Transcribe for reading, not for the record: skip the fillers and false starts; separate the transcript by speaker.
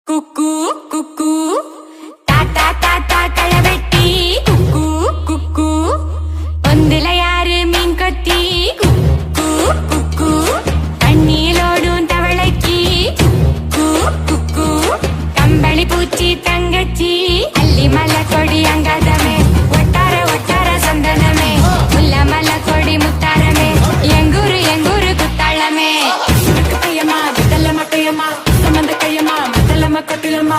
Speaker 1: குக்கு குக்கு தாத்தா தாத்தா களவெட்டி குக்கு குக்கு ஒந்துல யாரு மீன் கொத்தி குக்கு குக்கு தண்ணியிலோடும் தவளைக்கு குக்கு குக்கு கம்பளி பூச்சி தங்கச்சி அள்ளி மலை கொடி அங்காதமே ஒட்டார ஒட்டார சந்தனமே முல்ல மலை கொடி முத்தாரமே எங்கூரு குத்தாளமே கையம்மா விட்டல மட்டையம்மா சம்பந்த கையம்மா மத்தலம்மா கொட்டிலம்மா